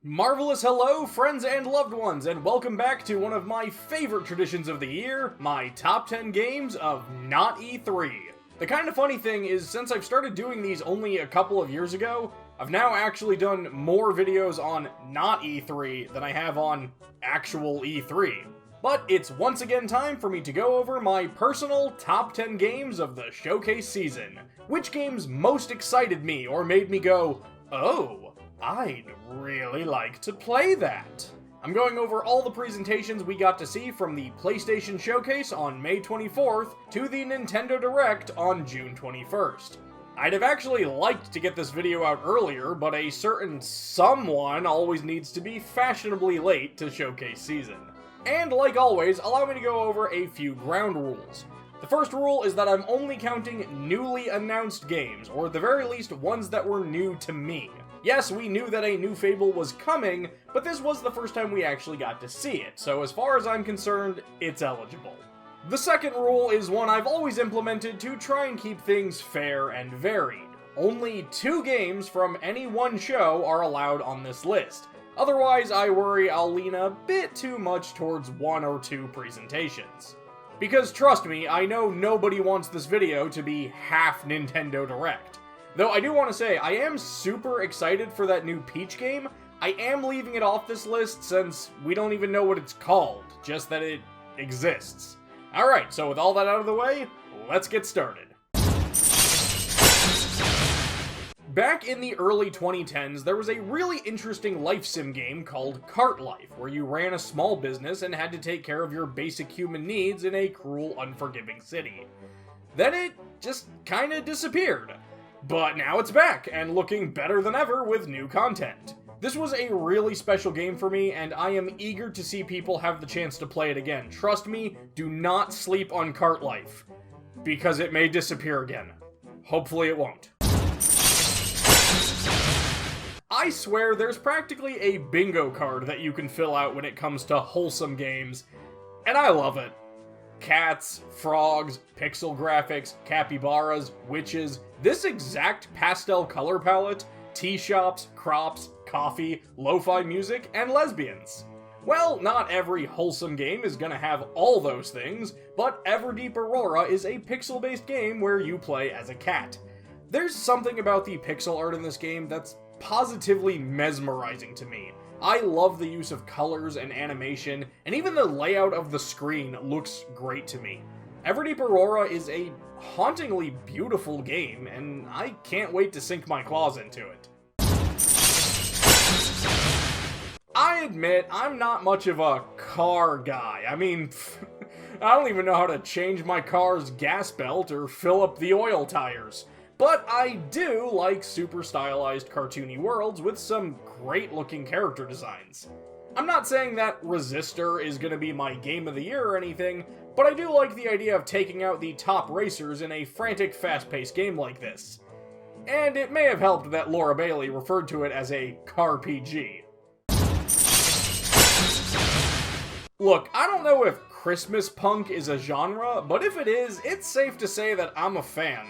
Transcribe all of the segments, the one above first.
Marvelous hello, friends and loved ones, and welcome back to one of my favorite traditions of the year, my top 10 games of not E3. The kind of funny thing is, since I've started doing these only a couple of years ago, I've now actually done more videos on not E3 than I have on actual E3. But it's once again time for me to go over my personal top 10 games of the showcase season. Which games most excited me or made me go, oh, I'd really like to play that. I'm going over all the presentations we got to see from the PlayStation Showcase on May 24th to the Nintendo Direct on June 21st. I'd have actually liked to get this video out earlier, but a certain someone always needs to be fashionably late to showcase season. And like always, allow me to go over a few ground rules. The first rule is that I'm only counting newly announced games, or at the very least ones that were new to me. Yes, we knew that a new Fable was coming, but this was the first time we actually got to see it, so as far as I'm concerned, it's eligible. The second rule is one I've always implemented to try and keep things fair and varied. Only 2 games from any one show are allowed on this list. Otherwise, I worry I'll lean a bit too much towards 1 or 2 presentations. Because trust me, I know nobody wants this video to be half Nintendo Direct. Though I do want to say, I am super excited for that new Peach game. I am leaving it off this list since we don't even know what it's called, just that it exists. Alright, so with all that out of the way, let's get started. Back in the early 2010s, there was a really interesting life sim game called Cart Life, where you ran a small business and had to take care of your basic human needs in a cruel, unforgiving city. Then it just kinda disappeared. But now it's back, and looking better than ever with new content. This was a really special game for me, and I am eager to see people have the chance to play it again. Trust me, do not sleep on Cart Life, because it may disappear again. Hopefully it won't. I swear there's practically a bingo card that you can fill out when it comes to wholesome games, and I love it. Cats, frogs, pixel graphics, capybaras, witches, this exact pastel color palette, tea shops, crops, coffee, lo-fi music, and lesbians. Well, not every wholesome game is gonna have all those things, but Everdeep Aurora is a pixel-based game where you play as a cat. There's something about the pixel art in this game that's positively mesmerizing to me. I love the use of colors and animation, and even the layout of the screen looks great to me. Everdeep Aurora is a hauntingly beautiful game, and I can't wait to sink my claws into it. I admit, I'm not much of a car guy. I mean, I don't even know how to change my car's gas belt or fill up the oil tires. But I do like super stylized cartoony worlds with some great looking character designs. I'm not saying that RESISTOR is going to be my game of the year or anything, but I do like the idea of taking out the top racers in a frantic, fast-paced game like this. And it may have helped that Laura Bailey referred to it as a car-PG. Look, I don't know if Christmas punk is a genre, but if it is, it's safe to say that I'm a fan.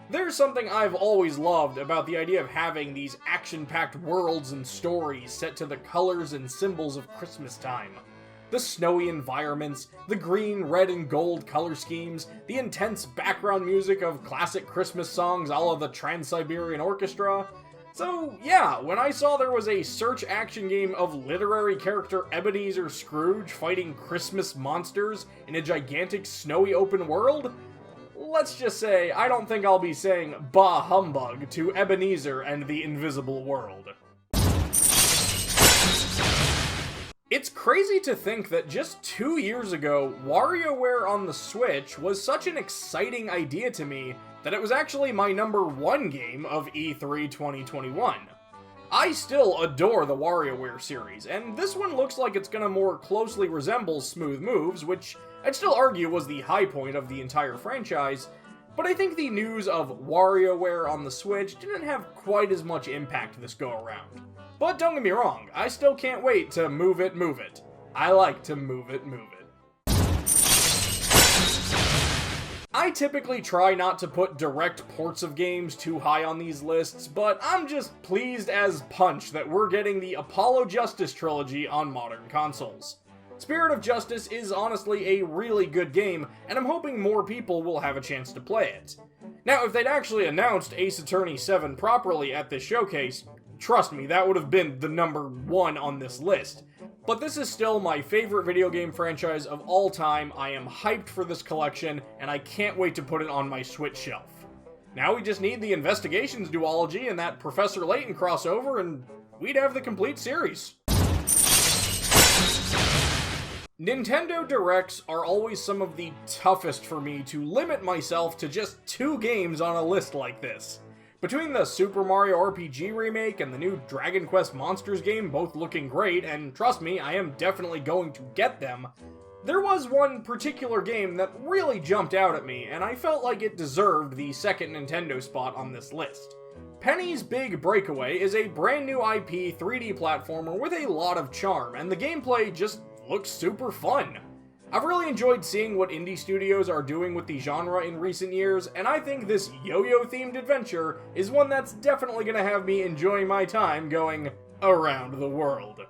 There's something I've always loved about the idea of having these action-packed worlds and stories set to the colors and symbols of Christmas time. The snowy environments, the green, red, and gold color schemes, the intense background music of classic Christmas songs a la the Trans-Siberian Orchestra. So yeah, when I saw there was a search action game of literary character Ebenezer Scrooge fighting Christmas monsters in a gigantic snowy open world, let's just say, I don't think I'll be saying bah humbug to Ebenezer and the Invisible World. It's crazy to think that just 2 years ago, WarioWare on the Switch was such an exciting idea to me that it was actually my number 1 game of E3 2021. I still adore the WarioWare series, and this one looks like it's gonna more closely resemble Smooth Moves, which I'd still argue was the high point of the entire franchise, but I think the news of WarioWare on the Switch didn't have quite as much impact this go-around. But don't get me wrong, I still can't wait to move it, move it. I like to move it, move it. I typically try not to put direct ports of games too high on these lists, but I'm just pleased as punch that we're getting the Apollo Justice trilogy on modern consoles. Spirit of Justice is honestly a really good game, and I'm hoping more people will have a chance to play it. Now, if they'd actually announced Ace Attorney 7 properly at this showcase, trust me, that would have been the #1 on this list. But this is still my favorite video game franchise of all time. I am hyped for this collection, and I can't wait to put it on my Switch shelf. Now we just need the Investigations duology and that Professor Layton crossover, and we'd have the complete series. Nintendo Directs are always some of the toughest for me to limit myself to just 2 games on a list like this. Between the Super Mario RPG remake and the new Dragon Quest Monsters game both looking great, and trust me, I am definitely going to get them, there was one particular game that really jumped out at me, and I felt like it deserved the second Nintendo spot on this list. Penny's Big Breakaway is a brand new IP 3D platformer with a lot of charm, and the gameplay just looks super fun. I've really enjoyed seeing what indie studios are doing with the genre in recent years, and I think this yo-yo themed adventure is one that's definitely going to have me enjoying my time going around the world.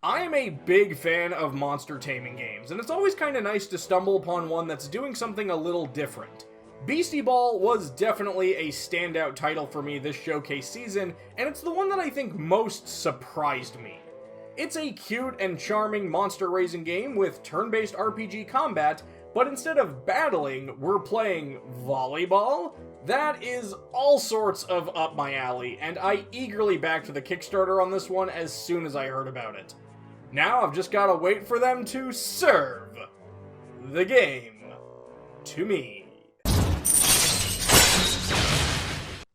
I am a big fan of monster taming games, and it's always kind of nice to stumble upon one that's doing something a little different. Beastie Ball was definitely a standout title for me this showcase season, and it's the one that I think most surprised me. It's a cute and charming monster-raising game with turn-based RPG combat, but instead of battling, we're playing volleyball? That is all sorts of up my alley, and I eagerly backed the Kickstarter on this one as soon as I heard about it. Now I've just gotta wait for them to serve the game to me.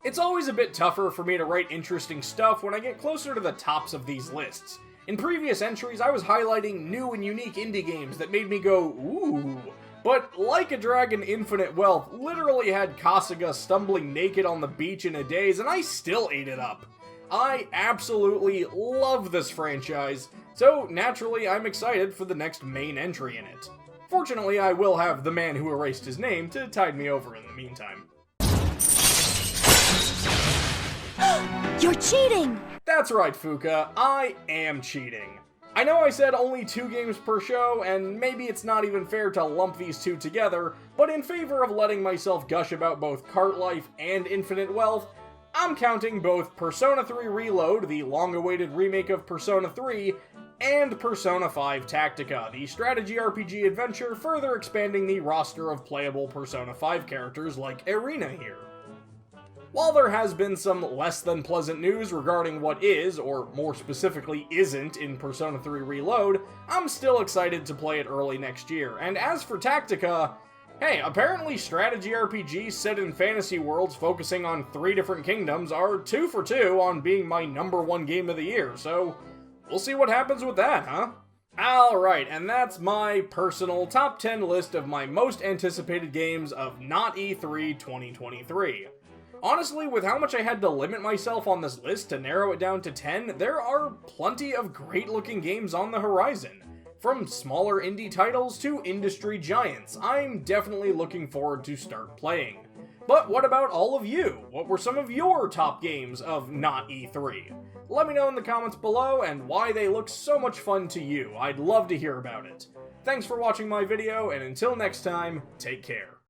It's always a bit tougher for me to write interesting stuff when I get closer to the tops of these lists. In previous entries, I was highlighting new and unique indie games that made me go, ooh. But Like a Dragon Infinite Wealth literally had Kasuga stumbling naked on the beach in a daze, and I still ate it up. I absolutely love this franchise, so naturally I'm excited for the next main entry in it. Fortunately, I will have the man who erased his name to tide me over in the meantime. You're cheating! That's right, Fuka, I am cheating. I know I said only 2 games per show, and maybe it's not even fair to lump these 2 together, but in favor of letting myself gush about both Cart Life and Infinite Wealth, I'm counting both Persona 3 Reload, the long-awaited remake of Persona 3, and Persona 5 Tactica, the strategy RPG adventure further expanding the roster of playable Persona 5 characters like Irina here. While there has been some less than pleasant news regarding what is, or more specifically isn't, in Persona 3 Reload, I'm still excited to play it early next year. And as for Tactica, hey, apparently strategy RPGs set in fantasy worlds focusing on 3 different kingdoms are 2 for 2 on being my #1 game of the year, so we'll see what happens with that, huh? Alright, and that's my personal top 10 list of my most anticipated games of Not E3 2023. Honestly, with how much I had to limit myself on this list to narrow it down to 10, there are plenty of great-looking games on the horizon. From smaller indie titles to industry giants, I'm definitely looking forward to start playing. But what about all of you? What were some of your top games of Not E3? Let me know in the comments below and why they look so much fun to you. I'd love to hear about it. Thanks for watching my video, and until next time, take care.